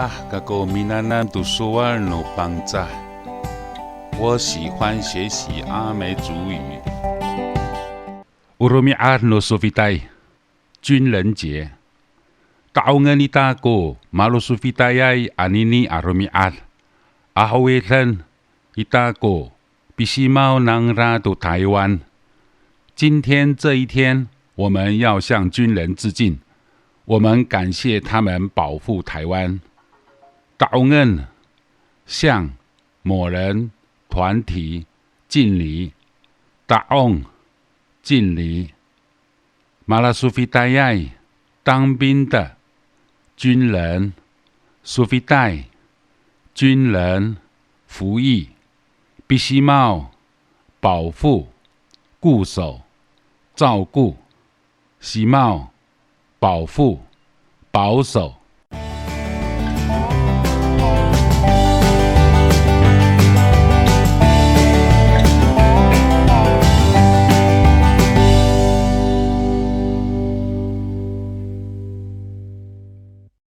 家跟闽南读书玩no帮助。我喜欢学习阿美族语。Urumiar no Sofitai， 军人节。Taungan ita ko malu Sofitayay anini Arumiar。Ahawetan ita ko Pisimao ng Rado台湾。今天这一天，我们要向军人致敬。我们感谢他们保护台湾。Taungan 向某人团体敬礼。Taong 敬礼。Mala Sofitayay 当兵的军人。Sofitay 军人服役。Pisimao 保护固守照顾。Simao 保护保守。